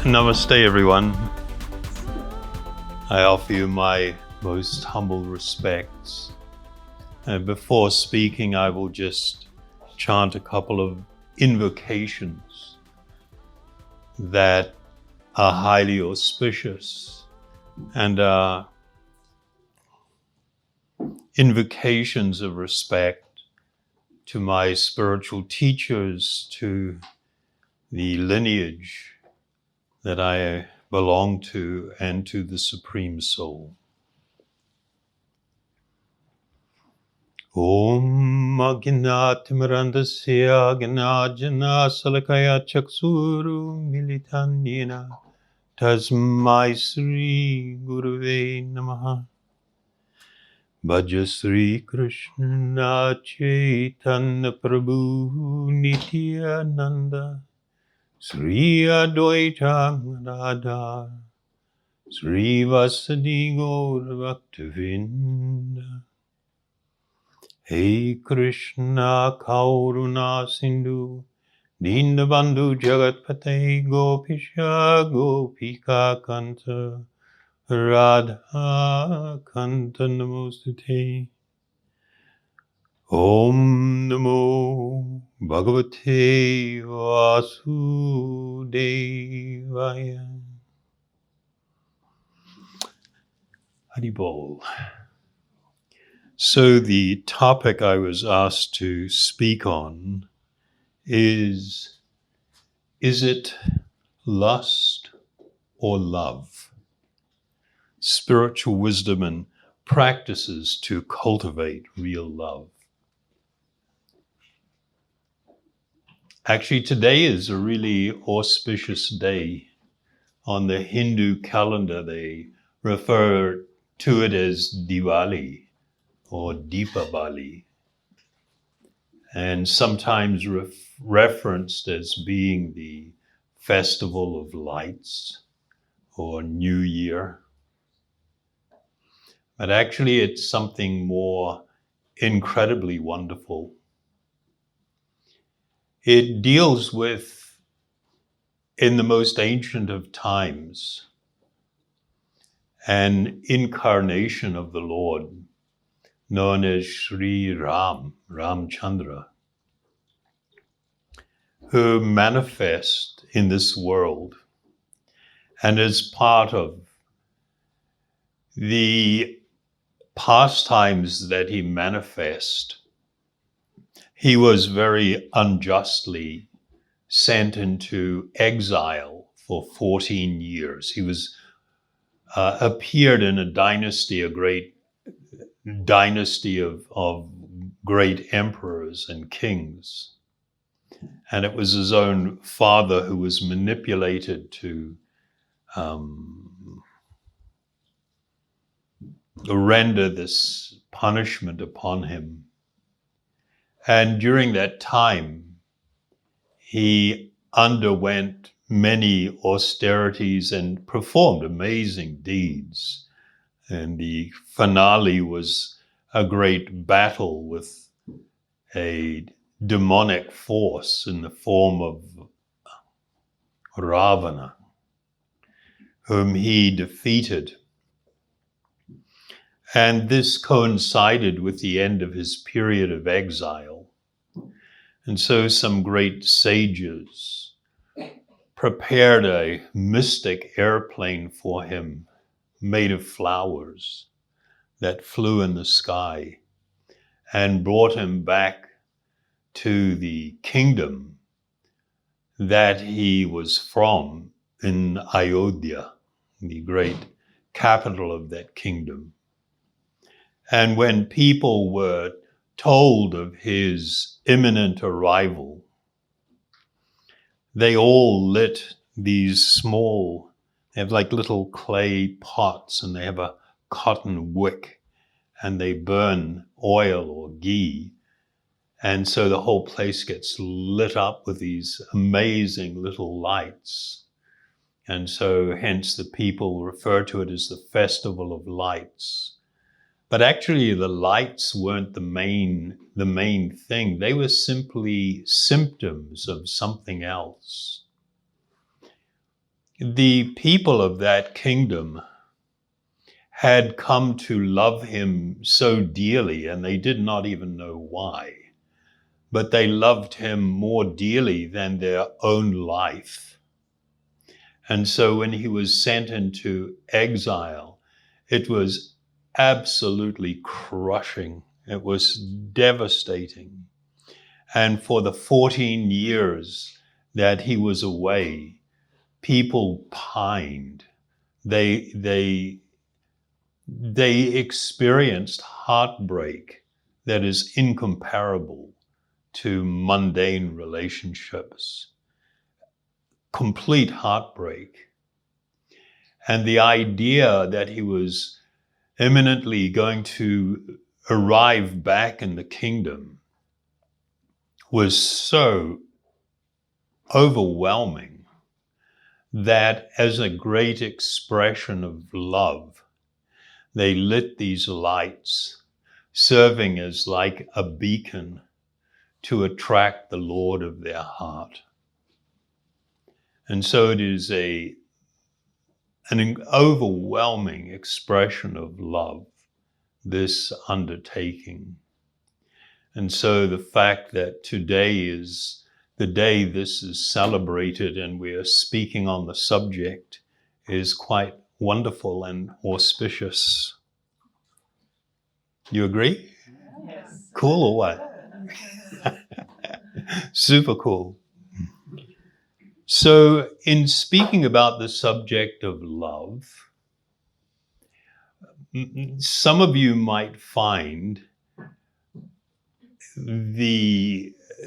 Namaste, everyone. I offer you my most humble respects. And before speaking, I will just chant a couple of invocations that are highly auspicious and are invocations of respect to my spiritual teachers, to the lineage that I belong to, and to the Supreme Soul. Om Agnatimrandasya Gnajana Salakaya Chaksuru Militanyena Tasmai Sri Guruve Namaha. Bhaja Sri Krishna Chaitanya Prabhu Nityananda Sri Advaita Gadadhar Sri Vasadi Gaur Bhaktavinda. Hey Krishna Kauruna Sindhu Deenabandhu Jagatpate Gopisha Gopika Kanta Radha Kanta Namostute. Om Namo Bhagavate Vasudevaya. Haribol. So the topic I was asked to speak on is it lust or love? Spiritual wisdom and practices to cultivate real love. Actually, today is a really auspicious day. On the Hindu calendar, they refer to it as Diwali or Deepavali, and sometimes referenced as being the festival of lights or New Year. But actually it's something more incredibly wonderful. It deals with, in the most ancient of times, an incarnation of the Lord known as Sri Ramchandra, who manifest in this world, and as part of the pastimes that he manifest, he was very unjustly sent into exile for 14 years. He was appeared in a dynasty, a great dynasty of great emperors and kings. And it was his own father who was manipulated to render this punishment upon him. And during that time, he underwent many austerities and performed amazing deeds. And the finale was a great battle with a demonic force in the form of Ravana, whom he defeated. And this coincided with the end of his period of exile. And so some great sages prepared a mystic airplane for him made of flowers that flew in the sky and brought him back to the kingdom that he was from in Ayodhya, the great capital of that kingdom. And when people were told of his imminent arrival, they all lit these small, they have like little clay pots, and they have a cotton wick, and they burn oil or ghee. And so the whole place gets lit up with these amazing little lights. And so hence the people refer to it as the Festival of Lights. But actually the lights weren't the main thing. They were simply symptoms of something else. the people of that kingdom had come to love him so dearly, and they did not even know why, but they loved him more dearly than their own life. And so when he was sent into exile, it was absolutely crushing. It was devastating. And for the 14 years that he was away, people pined. They experienced heartbreak that is incomparable to mundane relationships. Complete heartbreak. And the idea that he was imminently going to arrive back in the kingdom was so overwhelming that, as a great expression of love, they lit these lights, serving as like a beacon to attract the Lord of their heart. And so it is an overwhelming expression of love, this undertaking. And so the fact that today is the day this is celebrated and we are speaking on the subject is quite wonderful and auspicious. You agree? Yes. Cool or what? Super cool. So in speaking about the subject of love, some of you might find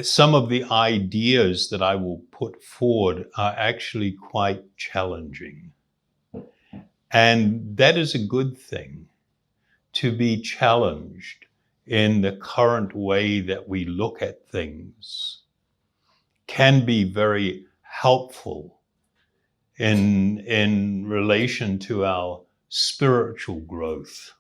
some of the ideas that I will put forward are actually quite challenging. And that is a good thing, to be challenged in the current way that we look at things can be very helpful in relation to our spiritual growth.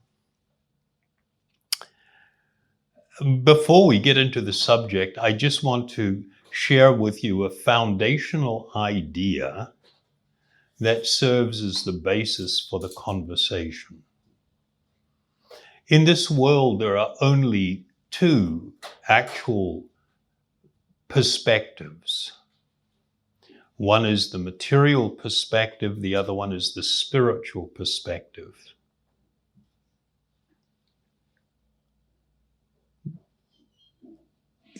Before we get into the subject, I just want to share with you a foundational idea that serves as the basis for the conversation. In this world, there are only two actual perspectives. One is the material perspective, the other one is the spiritual perspective.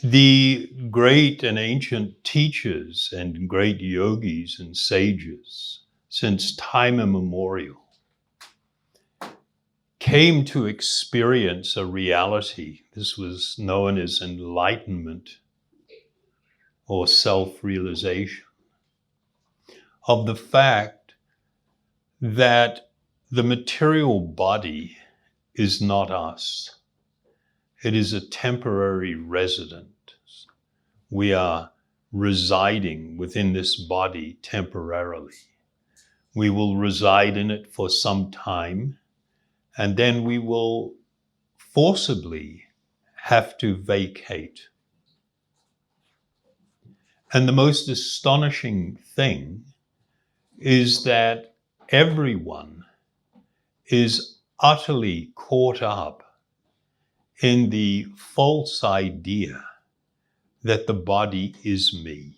The great and ancient teachers and great yogis and sages, since time immemorial, came to experience a reality. This was known as enlightenment or self-realization, of the fact that the material body is not us. It is a temporary residence. We are residing within this body temporarily. We will reside in it for some time, and then we will forcibly have to vacate. And the most astonishing thing is that everyone is utterly caught up in the false idea that the body is me.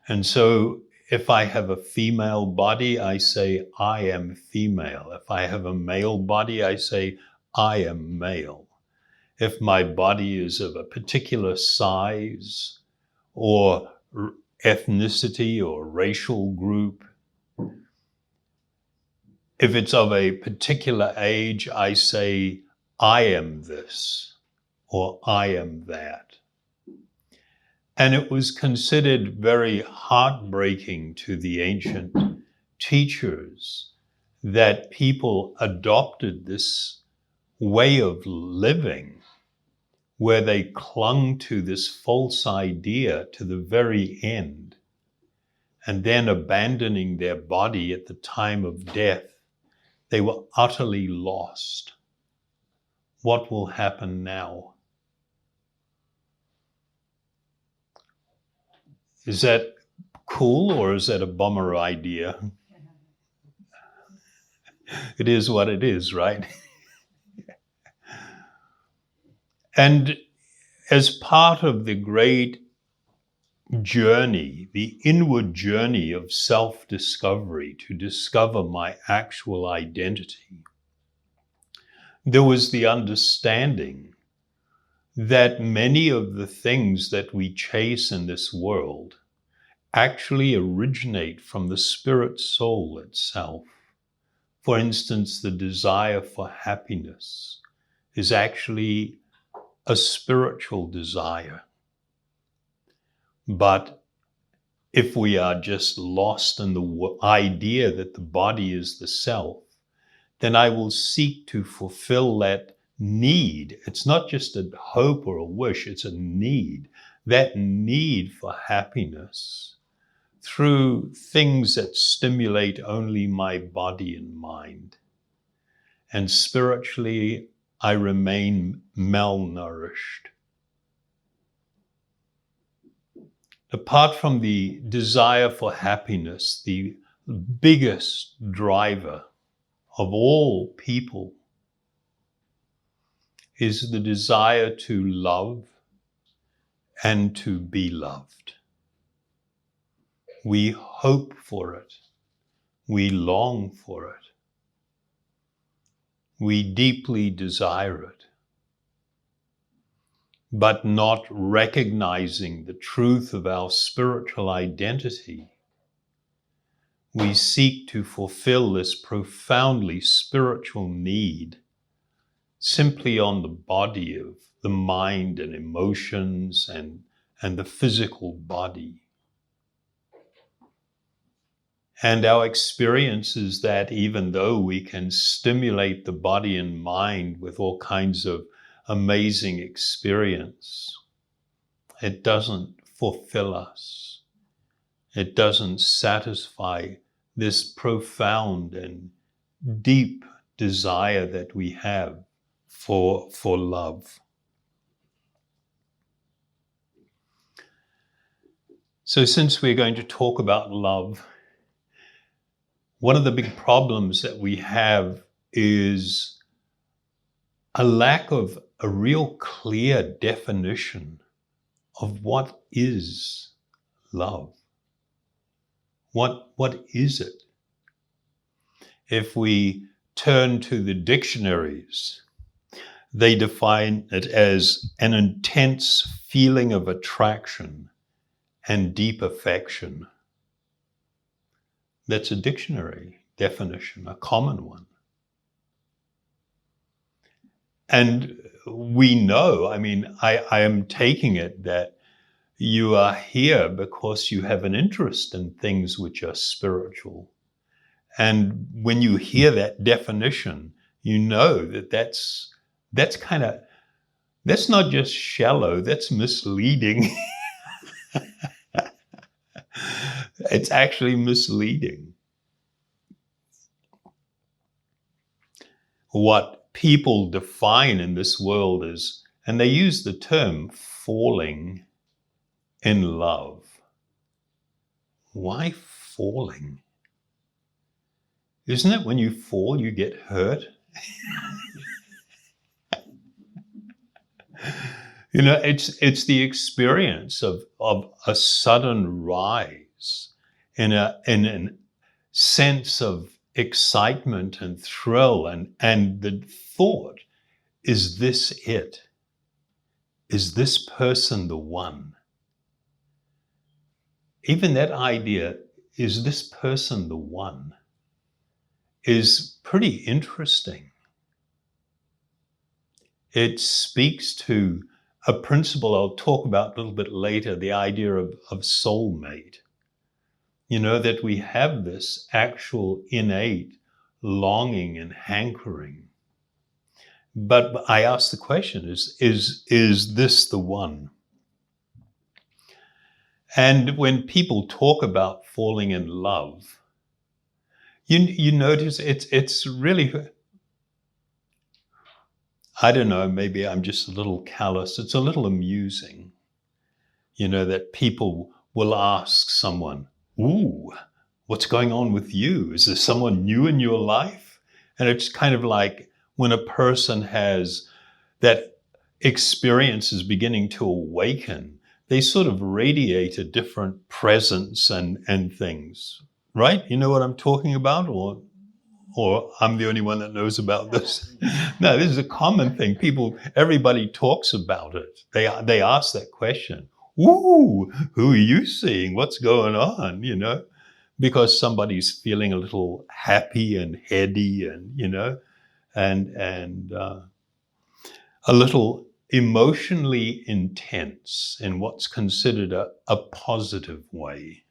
And so if I have a female body, I say, I am female. If I have a male body, I say, I am male. If my body is of a particular size or ethnicity or racial group, if it's of a particular age, I say, I am this or I am that. And it was considered very heartbreaking to the ancient teachers that people adopted this way of living where they clung to this false idea to the very end, and then abandoning their body at the time of death, they were utterly lost. What will happen now? Is that cool, or is that a bummer idea? It is what it is, right? And as part of the great journey, the inward journey of self-discovery to discover my actual identity, there was the understanding that many of the things that we chase in this world actually originate from the spirit soul itself. For instance, the desire for happiness is actually a spiritual desire. But if we are just lost in the idea that the body is the self, then I will seek to fulfill that need. It's not just a hope or a wish, it's a need. That need for happiness through things that stimulate only my body and mind. And spiritually, I remain malnourished. Apart from the desire for happiness, the biggest driver of all people is the desire to love and to be loved. We hope for it. We long for it. We deeply desire it. But not recognizing the truth of our spiritual identity, we seek to fulfill this profoundly spiritual need simply on the body of the mind and emotions and the physical body. And our experience is that even though we can stimulate the body and mind with all kinds of amazing experience, it doesn't fulfill us. It doesn't satisfy this profound and deep desire that we have for love. So since we're going to talk about love, one of the big problems that we have is a lack of a real clear definition of what is love. What is it? If we turn to the dictionaries, they define it as an intense feeling of attraction and deep affection. That's a dictionary definition, a common one. And we know, I am taking it that you are here because you have an interest in things which are spiritual. And when you hear that definition, you know that that's not just shallow, that's misleading. It's actually misleading. What people define in this world is, and they use the term falling in love. Why falling? Isn't it when you fall, you get hurt? It's the experience of a sudden rise in a sense of excitement and thrill, and the thought, is this it? Is this person the one? Even that idea, is this person the one, is pretty interesting. It speaks to a principle I'll talk about a little bit later, the idea of soulmate. That we have this actual innate longing and hankering. But I ask the question, is this the one? And when people talk about falling in love, you notice it's really, I don't know, maybe I'm just a little callous. It's a little amusing, that people will ask someone, ooh, what's going on with you? Is there someone new in your life? And it's kind of like when a person has that experience is beginning to awaken, they sort of radiate a different presence and things, right? You know what I'm talking about? Or I'm the only one that knows about this. No, this is a common thing. Everybody talks about it. They ask that question. Ooh, who are you seeing? What's going on? Because somebody's feeling a little happy and heady, and and a little emotionally intense in what's considered a positive way.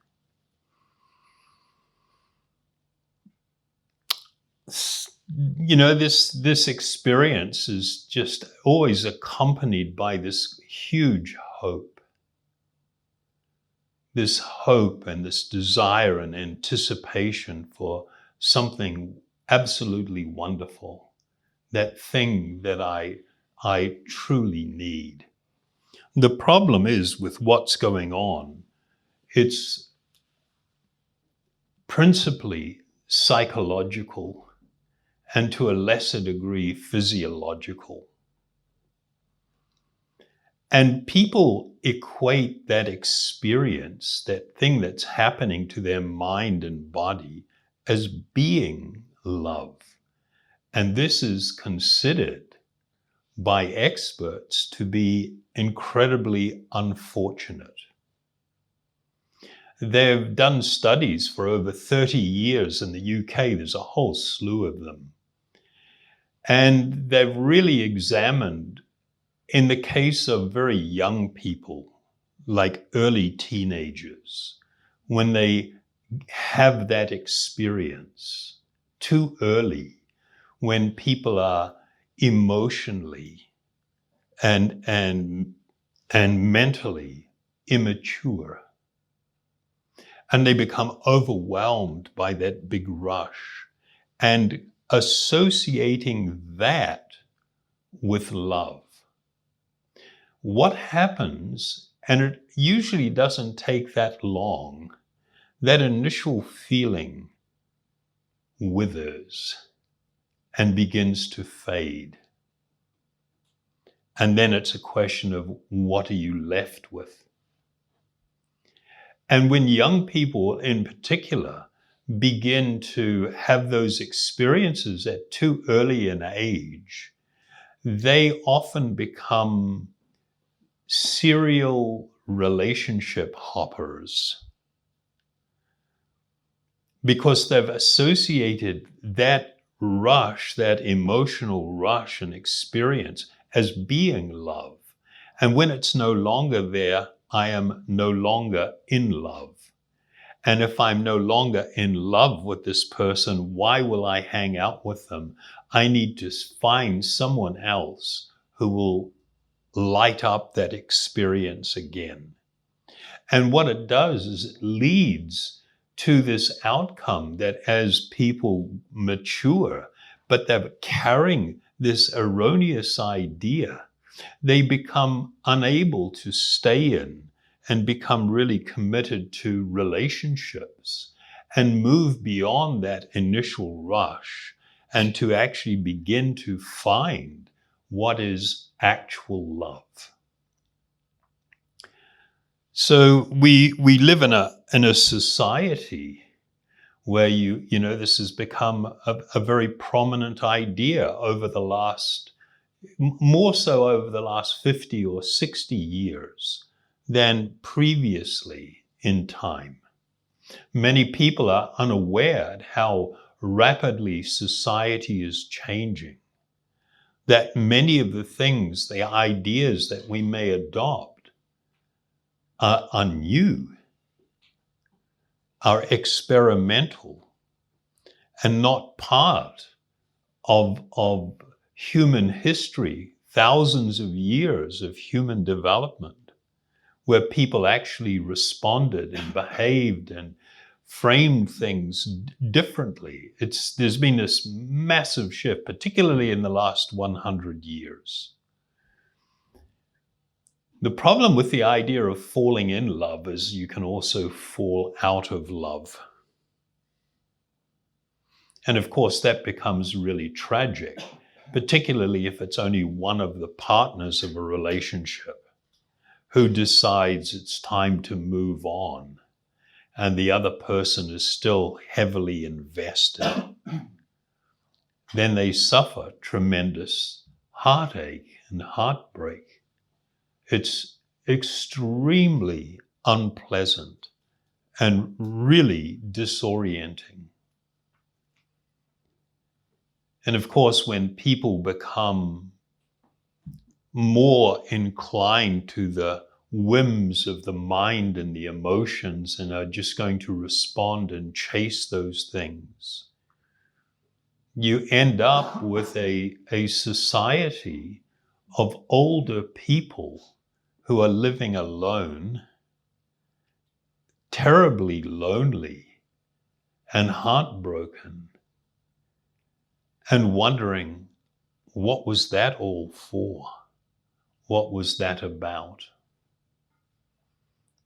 This experience is just always accompanied by this huge hope. This hope and this desire and anticipation for something absolutely wonderful. That thing that I truly need. The problem is with what's going on, it's principally psychological and to a lesser degree physiological. And people equate that experience, that thing that's happening to their mind and body, as being love. And this is considered by experts to be incredibly unfortunate. They've done studies for over 30 years in the UK. There's a whole slew of them. And they've really examined, in the case of very young people, like early teenagers, when they have that experience too early, when people are emotionally and mentally immature, and they become overwhelmed by that big rush and associating that with love. What happens, and it usually doesn't take that long, that initial feeling withers and begins to fade. And then it's a question of what are you left with? And when young people in particular begin to have those experiences at too early an age, they often become serial relationship hoppers because they've associated that rush, that emotional rush and experience as being love. And when it's no longer there, I am no longer in love. And if I'm no longer in love with this person, why will I hang out with them? I need to find someone else who will light up that experience again. And what it does is it leads to this outcome that as people mature, but they're carrying this erroneous idea, they become unable to stay in and become really committed to relationships and move beyond that initial rush and to actually begin to find what is actual love. So we live in a society where this has become a very prominent idea over the last, more so over the last 50 or 60 years than previously in time. Many people are unaware how rapidly society is changing, that many of the things, the ideas that we may adopt are new, are experimental, and not part of human history, thousands of years of human development, where people actually responded and behaved and framed things differently. There's been this massive shift, particularly in the last 100 years. The problem with the idea of falling in love is you can also fall out of love. And of course, that becomes really tragic, particularly if it's only one of the partners of a relationship who decides it's time to move on, and the other person is still heavily invested. Then they suffer tremendous heartache and heartbreak. It's extremely unpleasant and really disorienting. And of course, when people become more inclined to the whims of the mind and the emotions and are just going to respond and chase those things, you end up with a society of older people who are living alone, terribly lonely and heartbroken, and wondering, what was that all for? What was that about?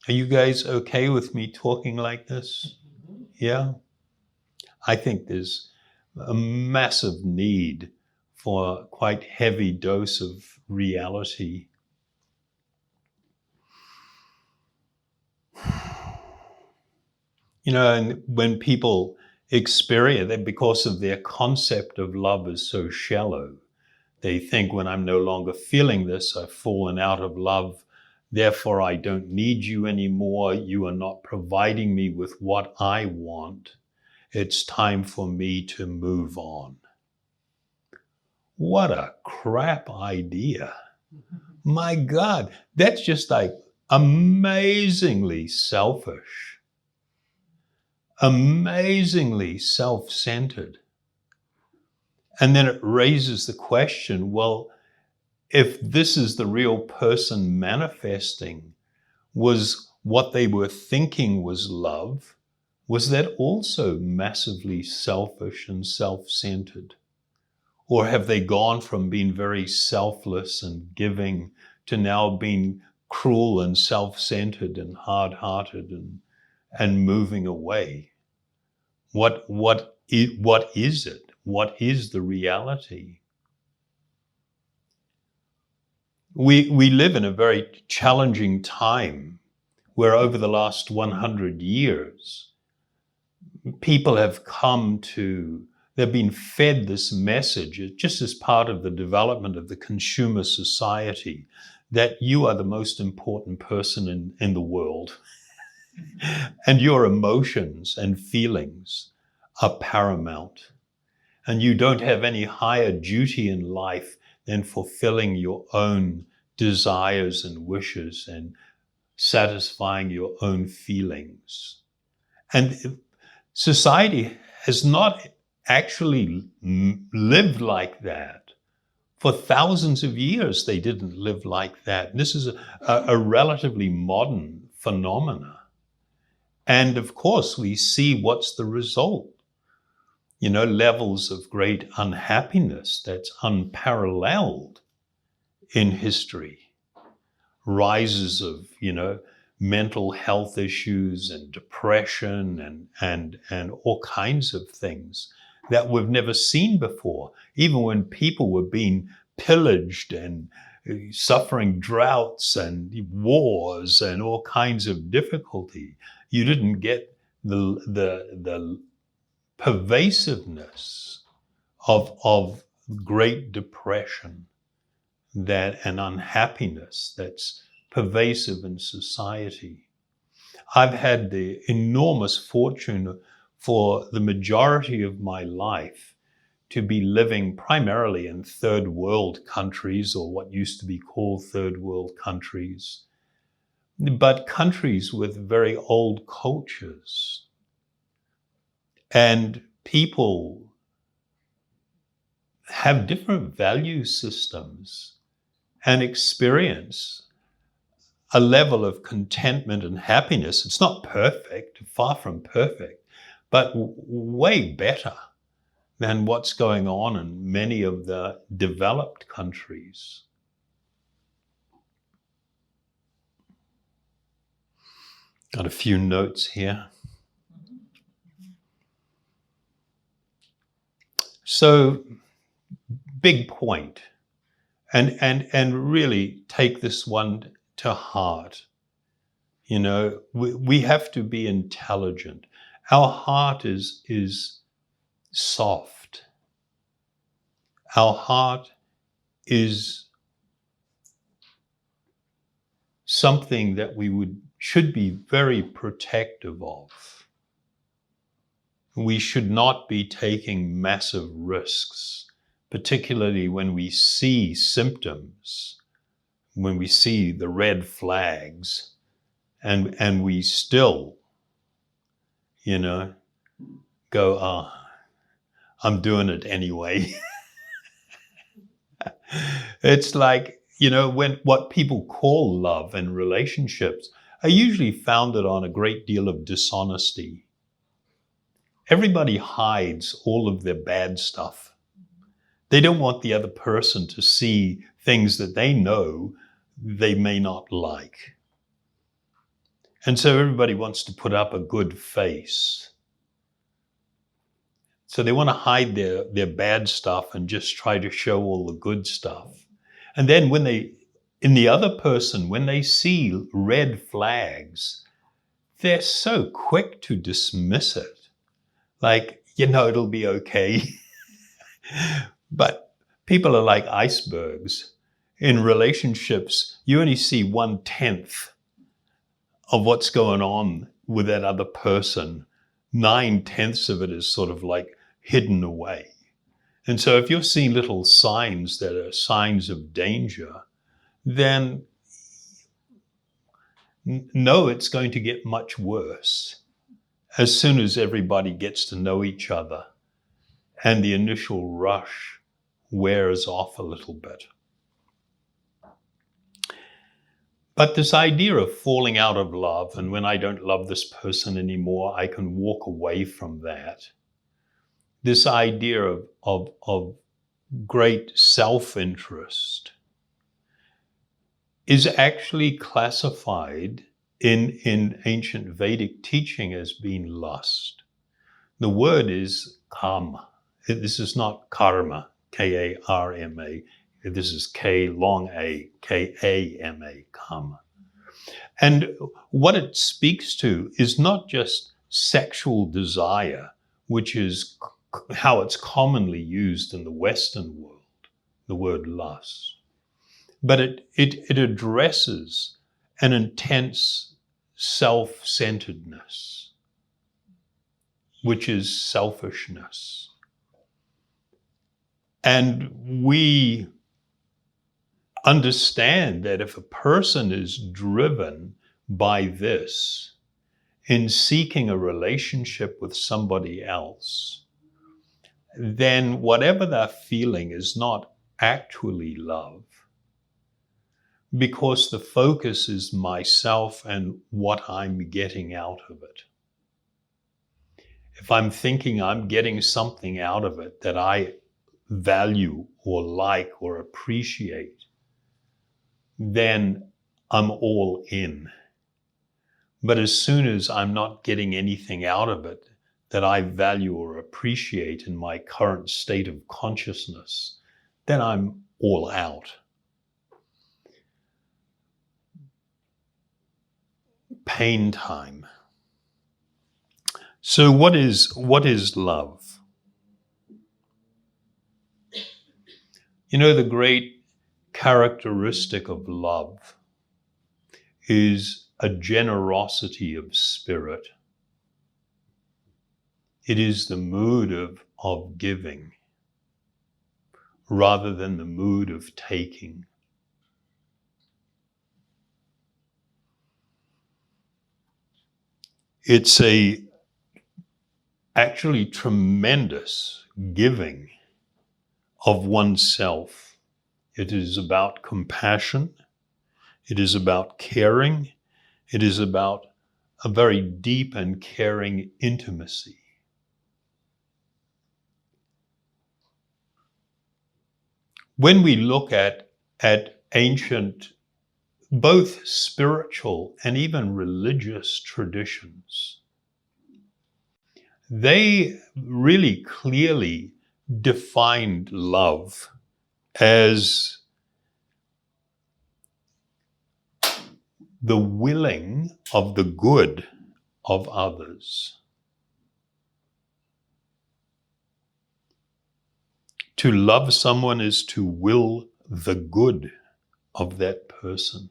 Are you guys okay with me talking like this? Yeah? I think there's a massive need for a quite heavy dose of reality. You know, and when people experience it, because of their concept of love is so shallow, they think, when I'm no longer feeling this, I've fallen out of love, therefore I don't need you anymore, you are not providing me with what I want, it's time for me to move on. What a crap idea. My God, that's just like amazingly selfish, amazingly self-centered. And then it raises the question, well, if this is the real person manifesting, was what they were thinking was love, was that also massively selfish and self-centered? Or have they gone from being very selfless and giving to now being cruel and self-centered and hard-hearted and moving away? What is it? What is the reality? We live in a very challenging time where over the last 100 years, people have they've been fed this message, just as part of the development of the consumer society, that you are the most important person in the world. And your emotions and feelings are paramount. And you don't have any higher duty in life than fulfilling your own desires and wishes and satisfying your own feelings. And society has not actually lived like that. For thousands of years, they didn't live like that. This is a relatively modern phenomena. And of course, we see what's the result. You know, levels of great unhappiness that's unparalleled in history. Rises of, mental health issues and depression and all kinds of things that we've never seen before. Even when people were being pillaged and suffering droughts and wars and all kinds of difficulty, you didn't get the pervasiveness of Great Depression, that an unhappiness that's pervasive in society. I've had the enormous fortune for the majority of my life to be living primarily in third world countries, or what used to be called third world countries, but countries with very old cultures. And people have different value systems and experience a level of contentment and happiness. It's not perfect, far from perfect, but way better than what's going on in many of the developed countries. Got a few notes here. So, big point, and really take this one to heart. You know, we have to be intelligent. Our heart is soft. Our heart is something that we should be very protective of. We should not be taking massive risks, particularly when we see symptoms, when we see the red flags, and we still, you know, go, oh, I'm doing it anyway. It's like, you know, when what people call love and relationships are usually founded on a great deal of dishonesty. Everybody hides all of their bad stuff. They don't want the other person to see things that they know they may not like. And so everybody wants to put up a good face. So they want to hide their bad stuff and just try to show all the good stuff. And then in the other person, when they see red flags, they're so quick to dismiss it. Like, you know, it'll be okay. But people are like icebergs. In relationships, you only see 1/10 of what's going on with that other person. 9/10 of it is sort of like hidden away. And so if you're seeing little signs that are signs of danger, then no, it's going to get much worse as soon as everybody gets to know each other and the initial rush wears off a little bit. But this idea of falling out of love, and when I don't love this person anymore, I can walk away from that. This idea of great self-interest is actually classified in ancient Vedic teaching as being lust. The word is kama. This is not karma, K-A-R-M-A. This is K long A, K-A-M-A, kama. And what it speaks to is not just sexual desire, which is how it's commonly used in the Western world, the word lust. But it addresses an intense self-centeredness, which is selfishness. And we understand that if a person is driven by this in seeking a relationship with somebody else, then whatever they're feeling is not actually love, because the focus is myself and what I'm getting out of it. If I'm thinking I'm getting something out of it that I value or like or appreciate, then I'm all in. But as soon as I'm not getting anything out of it that I value or appreciate in my current state of consciousness, then I'm all out. Pain time. So what is love? You know, the great characteristic of love is a generosity of spirit. It is the mood of giving rather than the mood of taking. It's actually tremendous giving of oneself. It is about compassion. It is about caring. It is about a very deep and caring intimacy. When we look at ancient both spiritual and even religious traditions, they really clearly defined love as the willing of the good of others. To love someone is to will the good of that person,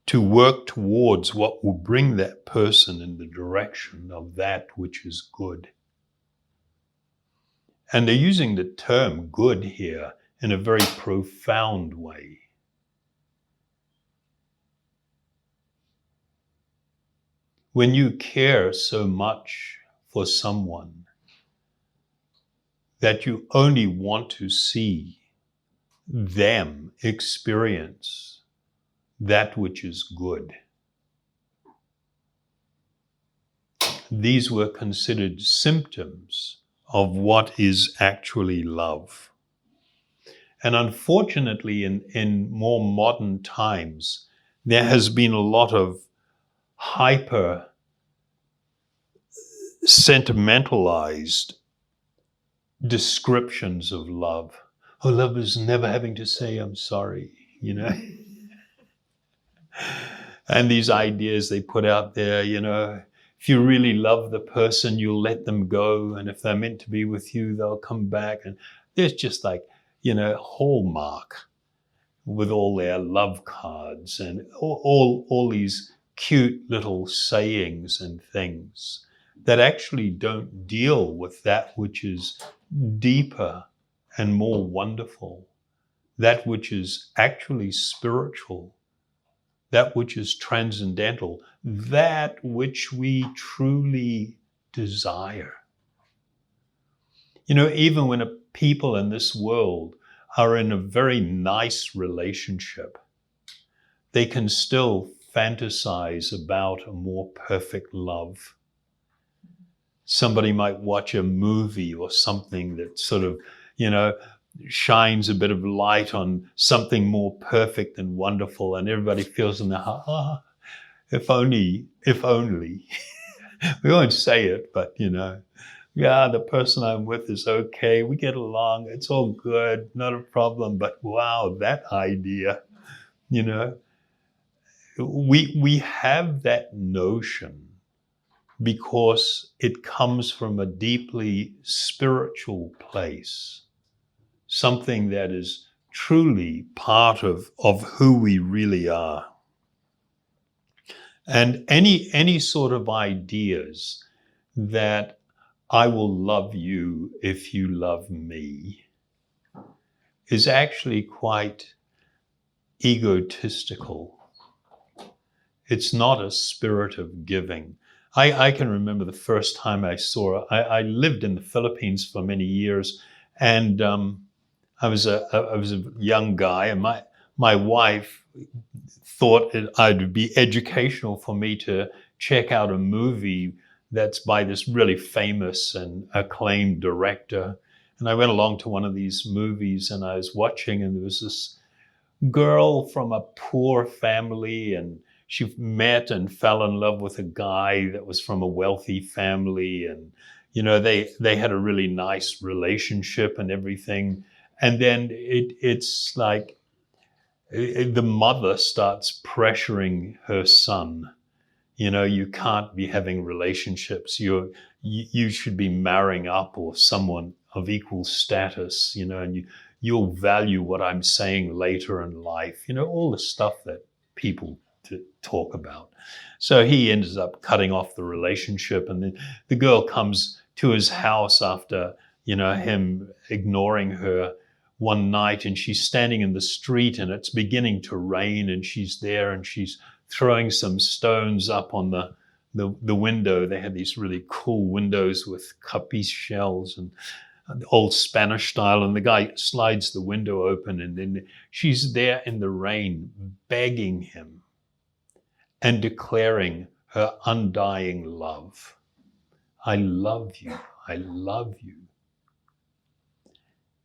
to work towards what will bring that person in the direction of that which is good. And they're using the term good here in a very profound way. When you care so much for someone that you only want to see them experience that which is good, these were considered symptoms of what is actually love. And unfortunately, in more modern times, there has been a lot of hyper sentimentalized descriptions of love. Oh, love is never having to say I'm sorry, you know. And these ideas they put out there, you know, if you really love the person, you'll let them go. And if they're meant to be with you, they'll come back. And there's just like, you know, Hallmark with all their love cards and all these cute little sayings and things that actually don't deal with that which is deeper and more wonderful, that which is actually spiritual, that which is transcendental, that which we truly desire. You know, even when people in this world are in a very nice relationship, they can still fantasize about a more perfect love. Somebody might watch a movie or something that sort of, you know, shines a bit of light on something more perfect and wonderful, and everybody feels in their heart, if only. We won't say it, but, you know, yeah, the person I'm with is okay. We get along. It's all good. Not a problem. But wow, that idea, you know, we have that notion because it comes from a deeply spiritual place, something that is truly part of who we really are. And any sort of ideas that I will love you if you love me is actually quite egotistical. It's not a spirit of giving. I can remember the first time I saw it. I lived in the Philippines for many years, and I was a young guy, and my wife thought it'd be educational for me to check out a movie that's by this really famous and acclaimed director. And I went along to one of these movies, and I was watching, and there was this girl from a poor family, and she met and fell in love with a guy that was from a wealthy family, and you know they had a really nice relationship and everything. And then it's like the mother starts pressuring her son. You know, you can't be having relationships. You should be marrying up or someone of equal status. You know, and you'll value what I'm saying later in life. You know, all the stuff that people to talk about. So he ends up cutting off the relationship, and then the girl comes to his house after, you know, him ignoring her one night, and she's standing in the street, and it's beginning to rain, and she's there, and she's throwing some stones up on the window. They had these really cool windows with capiz shells and old Spanish style, and the guy slides the window open, and then she's there in the rain begging him and declaring her undying love. I love you. I love you.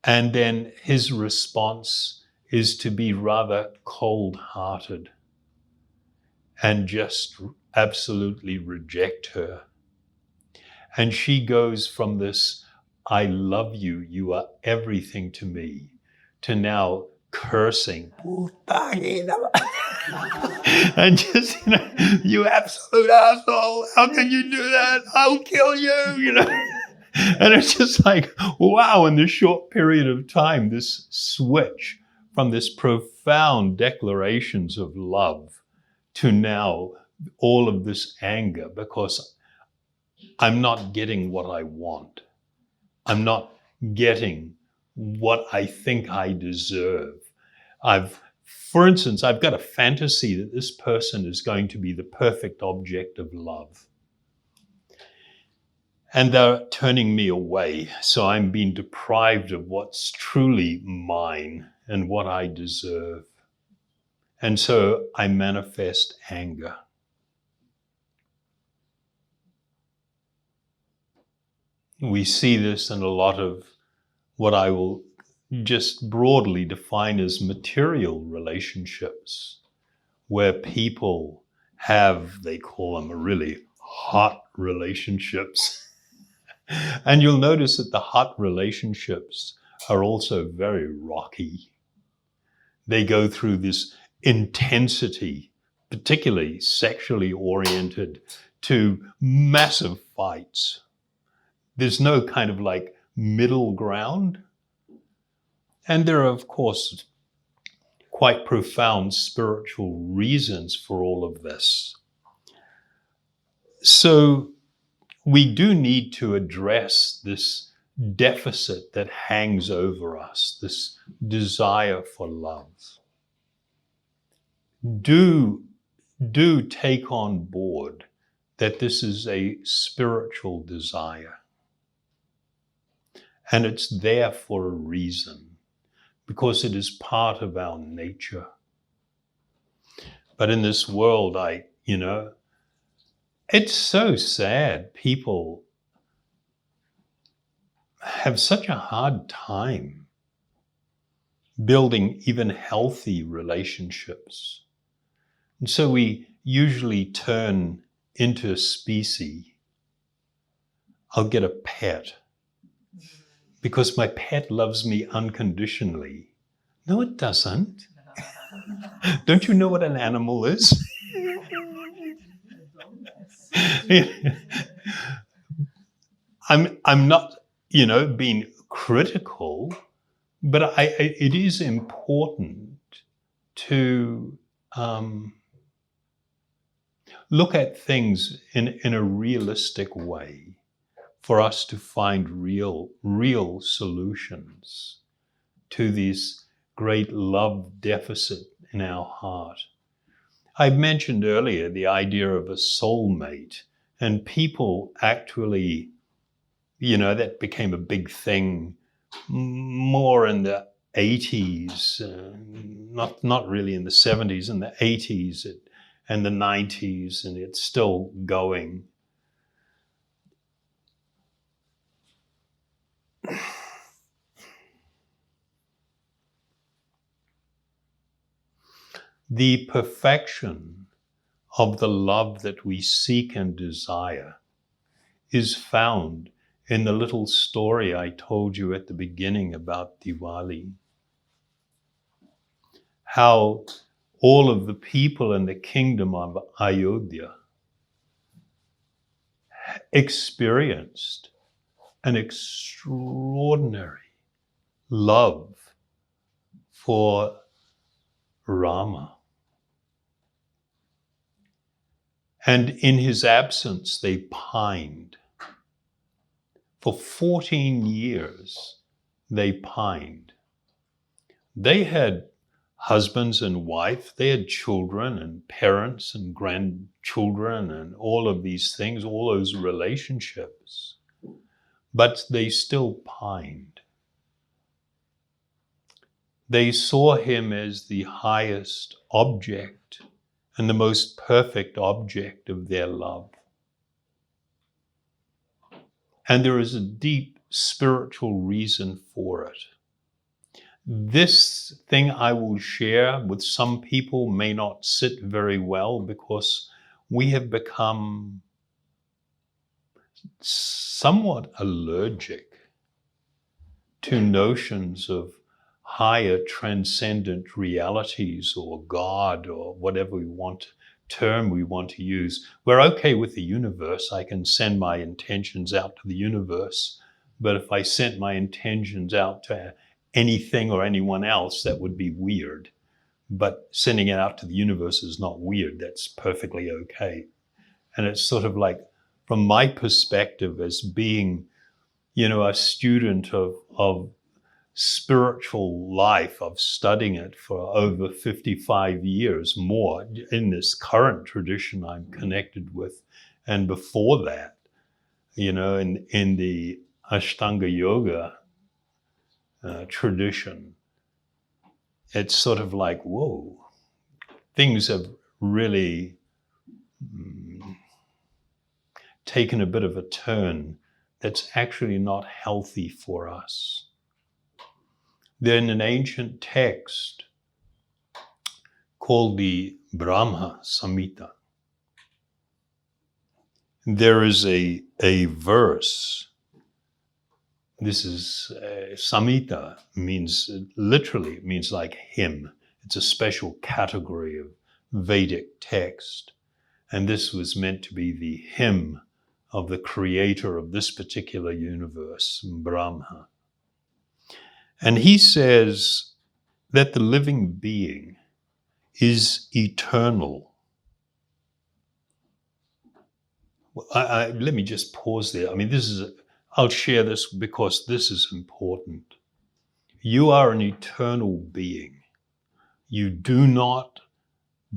And then his response is to be rather cold-hearted and just absolutely reject her. And she goes from this, I love you, you are everything to me, to now cursing. And just, you absolute asshole, how can you do that? I'll kill you, And it's just like, wow, in this short period of time, this switch from this profound declarations of love to now all of this anger, because I'm not getting what I want. I'm not getting what I think I deserve. For instance, I've got a fantasy that this person is going to be the perfect object of love. And they're turning me away, so I'm being deprived of what's truly mine and what I deserve. And so I manifest anger. We see this in a lot of what I will just broadly define as material relationships, where people have, they call them really hot relationships. And you'll notice that the hot relationships are also very rocky. They go through this intensity, particularly sexually oriented, to massive fights. There's no kind of like middle ground. And there are, of course, quite profound spiritual reasons for all of this. So we do need to address this deficit that hangs over us, this desire for love. Do take on board that this is a spiritual desire. And it's there for a reason, because it is part of our nature. But in this world, it's so sad. People have such a hard time building even healthy relationships. And so we usually turn into a species. I'll get a pet because my pet loves me unconditionally. No, it doesn't. Don't you know what an animal is? I'm not, being critical, but it is important to look at things in a realistic way for us to find real solutions to this great love deficit in our heart. I mentioned earlier the idea of a soulmate, and people actually, that became a big thing more in the 80s, not really in the 70s, in the 80s and the 90s, and it's still going. The perfection of the love that we seek and desire is found in the little story I told you at the beginning about Diwali. How all of the people in the kingdom of Ayodhya experienced an extraordinary love for Rama. And in his absence, they pined. For 14 years, they pined. They had husbands and wife, they had children and parents and grandchildren and all of these things, all those relationships, but they still pined. They saw him as the highest object and the most perfect object of their love. And there is a deep spiritual reason for it. This thing I will share with some people may not sit very well because we have become somewhat allergic to notions of higher transcendent realities or God or whatever term we want to use. We're okay with the universe. I can send my intentions out to the universe. But if I sent my intentions out to anything or anyone else, that would be weird. But sending it out to the universe is not weird. That's perfectly okay. And it's sort of like, from my perspective as being, a student of spiritual life, of studying it for over 55 years more in this current tradition I'm connected with. And before that, in the Ashtanga Yoga tradition, it's sort of like, whoa, things have really taken a bit of a turn that's actually not healthy for us. Then an ancient text called the Brahma Samhita, there is a verse. This is Samhita, literally means like hymn. It's a special category of Vedic text. And this was meant to be the hymn of the creator of this particular universe, Brahma. And he says that the living being is eternal. Let me just pause there. I'll share this because this is important. You are an eternal being. You do not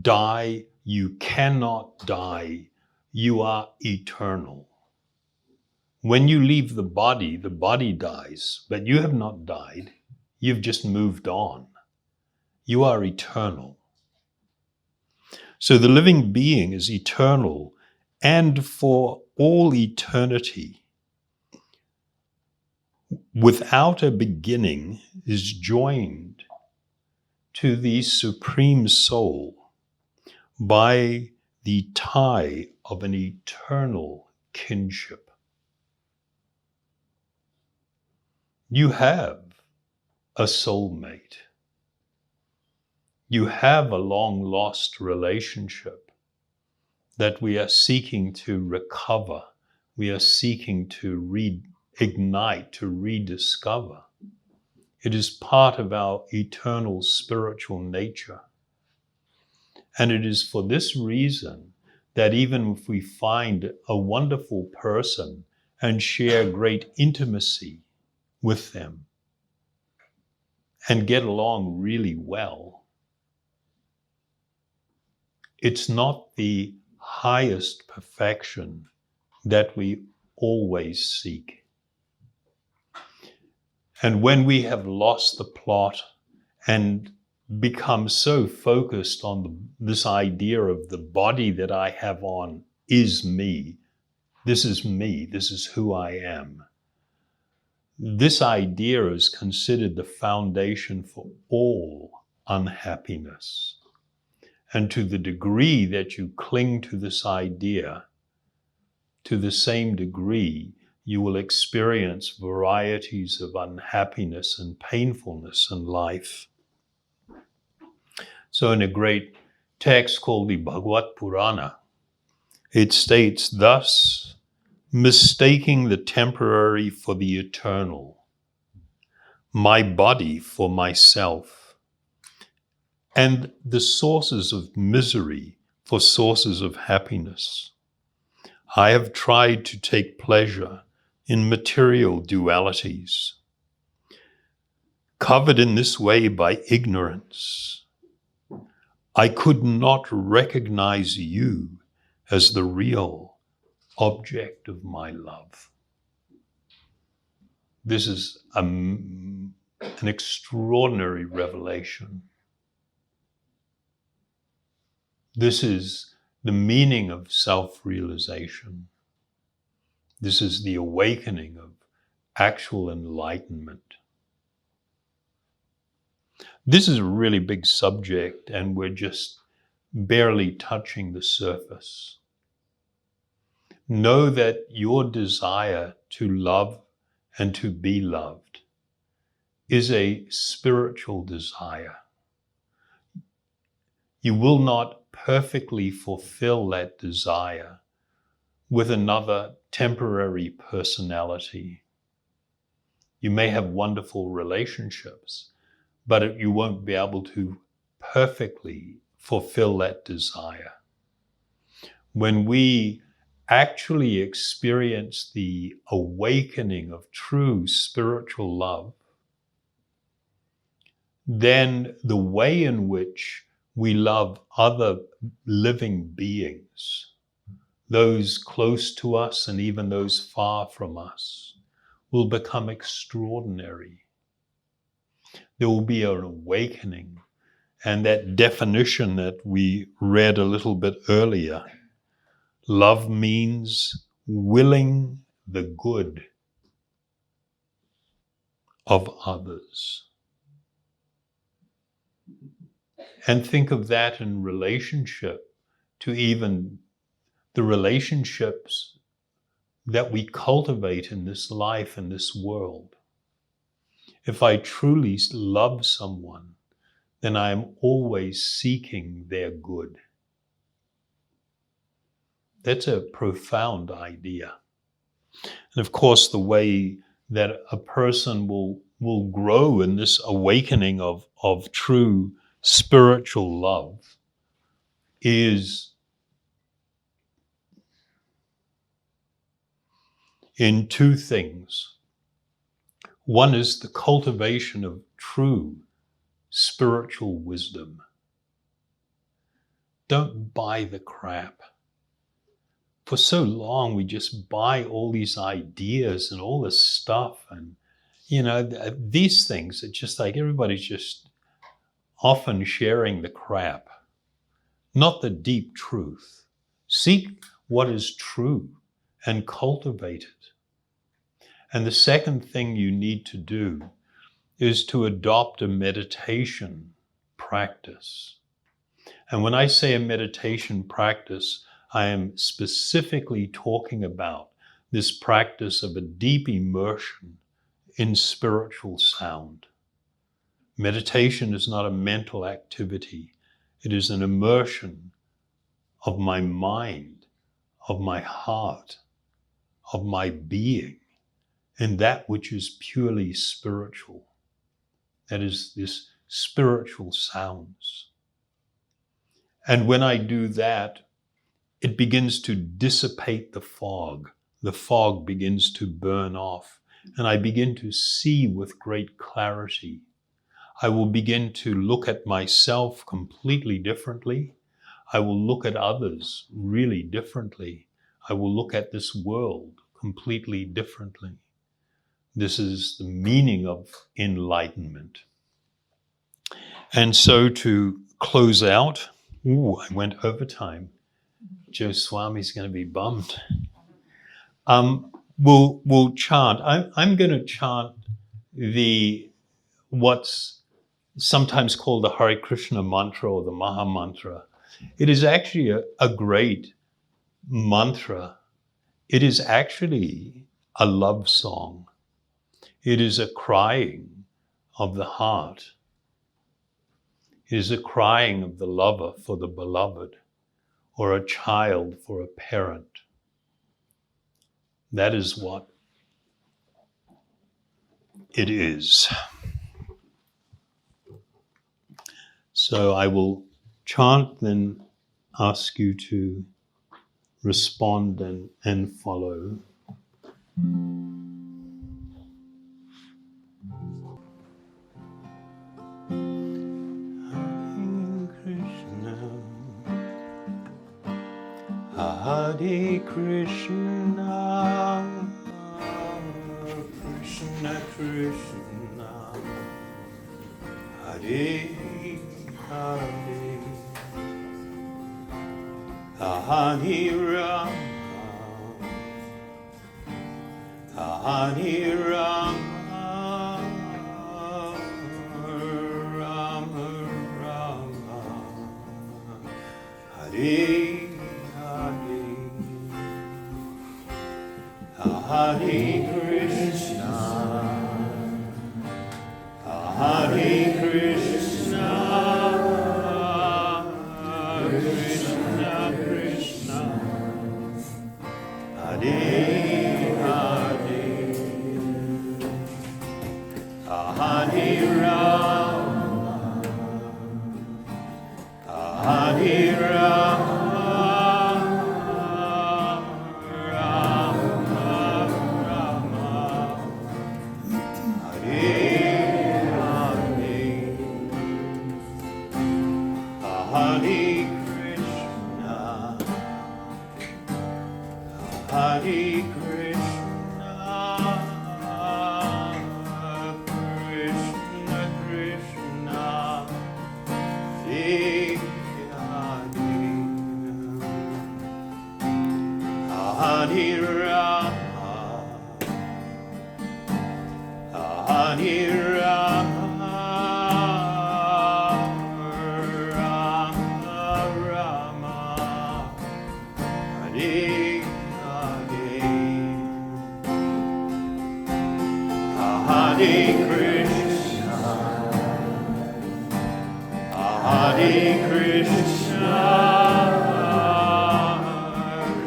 die. You cannot die. You are eternal. When you leave the body dies, but you have not died. You've just moved on. You are eternal. So the living being is eternal, and for all eternity, without a beginning, is joined to the Supreme Soul by the tie of an eternal kinship. You have a soulmate. You have a long-lost relationship that we are seeking to recover. We are seeking to reignite, to rediscover. It is part of our eternal spiritual nature. And it is for this reason that even if we find a wonderful person and share great intimacy with them and get along really well, it's not the highest perfection that we always seek. And when we have lost the plot and become so focused on this idea of the body that I have on is me, this is who I am. This idea is considered the foundation for all unhappiness. And to the degree that you cling to this idea, to the same degree, you will experience varieties of unhappiness and painfulness in life. So in a great text called the Bhagavad Purana, it states, thus, mistaking the temporary for the eternal, my body for myself, and the sources of misery for sources of happiness, I have tried to take pleasure in material dualities. Covered in this way by ignorance, I could not recognize you as the real object of my love. This is an extraordinary revelation. This is the meaning of self-realization. This is the awakening of actual enlightenment. This is a really big subject, and we're just barely touching the surface. Know that your desire to love and to be loved is a spiritual desire. You will not perfectly fulfill that desire with another temporary personality. You may have wonderful relationships, but you won't be able to perfectly fulfill that desire. When we actually experience the awakening of true spiritual love, then the way in which we love other living beings, those close to us and even those far from us, will become extraordinary. There will be an awakening. And that definition that we read a little bit earlier, love means willing the good of others. And think of that in relationship to even the relationships that we cultivate in this life, in this world. If I truly love someone, then I am always seeking their good. That's a profound idea. And of course, the way that a person will grow in this awakening of true spiritual love is in two things. One is the cultivation of true spiritual wisdom. Don't buy the crap. For so long, we just buy all these ideas and all this stuff. And, these things, it's just like everybody's just often sharing the crap, not the deep truth. Seek what is true and cultivate it. And the second thing you need to do is to adopt a meditation practice. And when I say a meditation practice, I am specifically talking about this practice of a deep immersion in spiritual sound. Meditation is not a mental activity. It is an immersion of my mind, of my heart, of my being, in that which is purely spiritual. That is this spiritual sounds. And when I do that, it begins to dissipate the fog. The fog begins to burn off, and I begin to see with great clarity. I will begin to look at myself completely differently. I will look at others really differently. I will look at this world completely differently. This is the meaning of enlightenment. And so to close out, I went over time. Joe Swami's going to be bummed. We'll chant. I'm going to chant what's sometimes called the Hare Krishna mantra or the Maha Mantra. It is actually a great mantra. It is actually a love song. It is a crying of the heart. It is a crying of the lover for the beloved, or a child for a parent. That is what it is. So I will chant, then ask you to respond and follow. Hare Krishna, Krishna Krishna, Hare Hare, Hare Rama, Hare Rama, Rama Hare Krishna, Hare Krishna, Krishna Krishna, Hare Hare, Hare Rama, Hare Rama, Hare Krishna, Krishna Krishna, Hare Hare, Hare Rama, Hare Rama, Rama Rama, Hare Hare Krishna, Hare Krishna,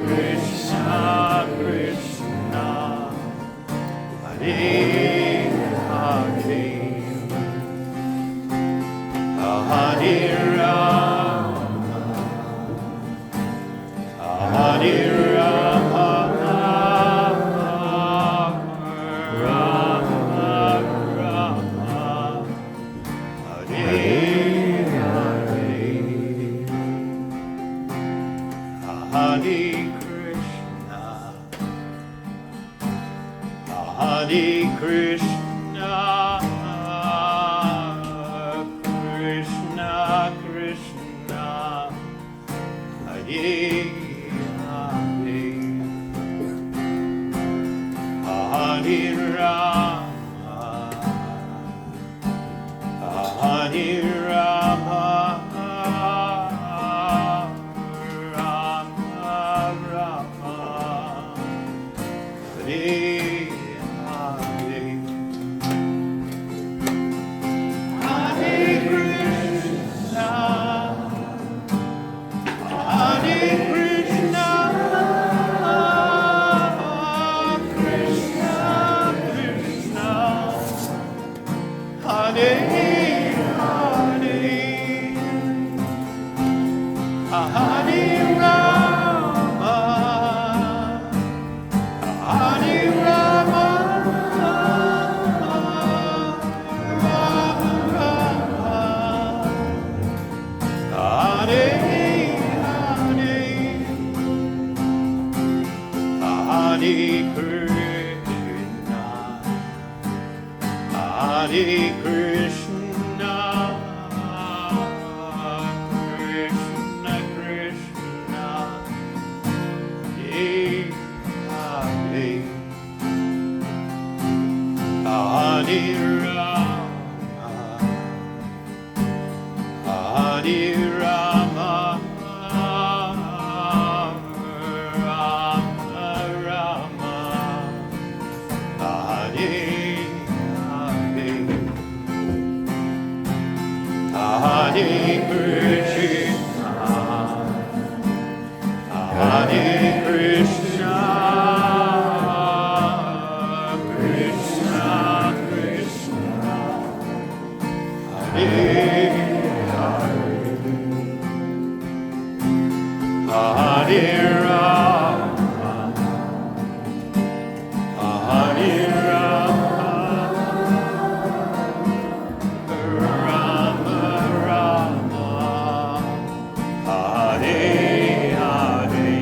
Krishna Krishna, Hare Hare, Hare Rama, Hare Rama, Hare Krishna, Hare Krishna, Krishna Krishna, Hare Hare, Hare Rama, Hare Rama, Hare Krishna, Krishna Krishna, Hare Hare, Hare Rama, Hare Rama, Rama Rama, Hare Hare Krishna, Hare Krishna, Krishna Krishna, Hare Hare, Hare Rama, Hare Rama, Rama Rama, Hare Hare,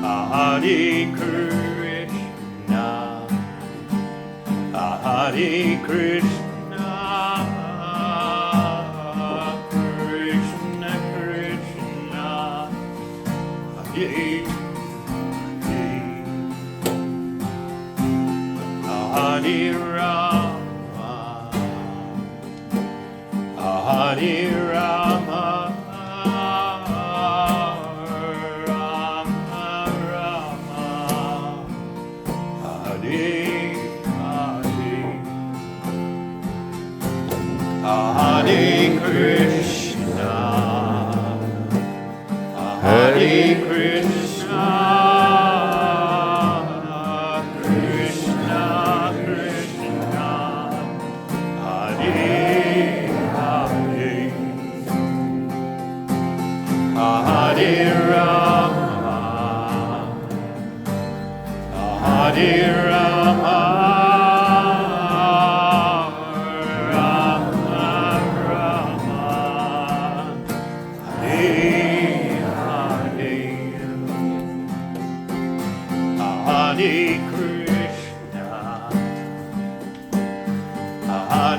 Hare Krishna, Hare Krishna, Krishna Krishna, Hare Hare Rama, Hare Rama, Rama Rama,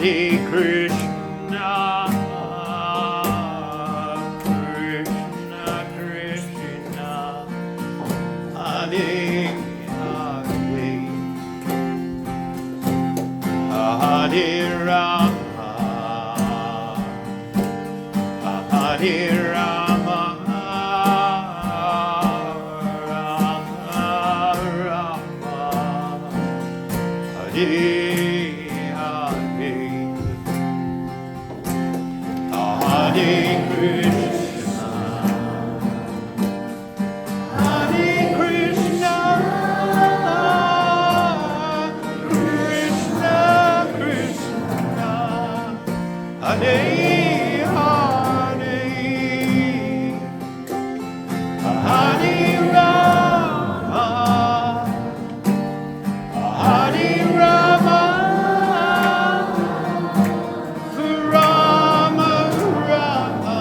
Hare Krishna, Krishna Krishna, Hare Hare, Hare Rama, Hare Rama, Rama Rama, Hare Hare Krishna, Hare Krishna, Krishna Krishna, Hare Hare, Hare Rama, Hare Rama, Rama Rama,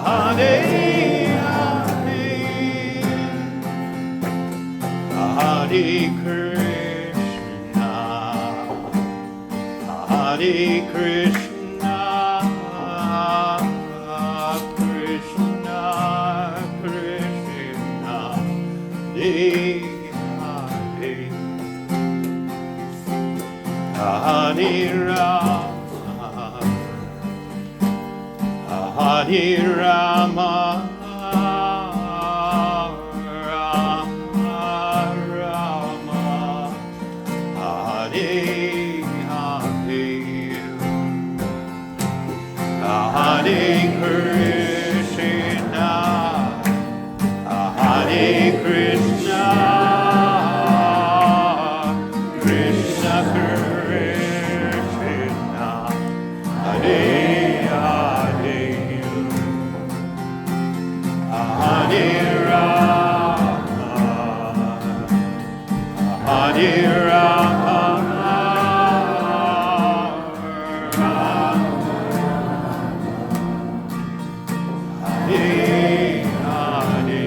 Hare Hare, Hare Krishna, Hare Krishna, Krishna Krishna, Hare Hare, Hare Rama, Hare Rama, Rama Rama, Hare Hare, Hare Krishna, Hare Krishna, Krishna Krishna, Hare Hare, Hare Rama, Hare Rama, Hare Hare,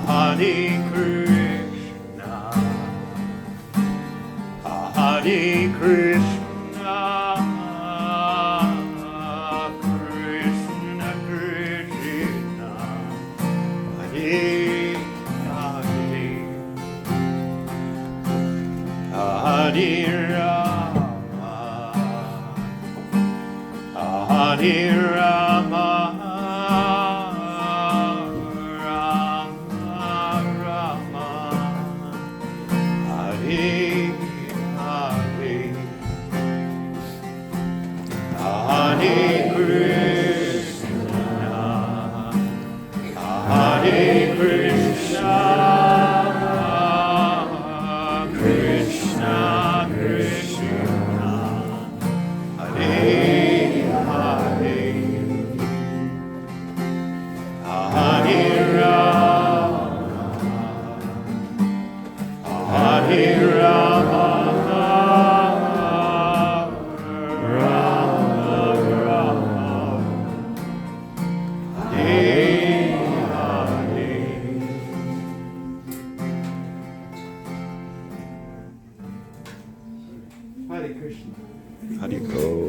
Hare Krishna, Hare Krishna, Krishna Krishna, Hare Hare, Hare Rama, Hare Rama, Rama Rama, Hare Hare, Hare Krishna, Hare Krishna,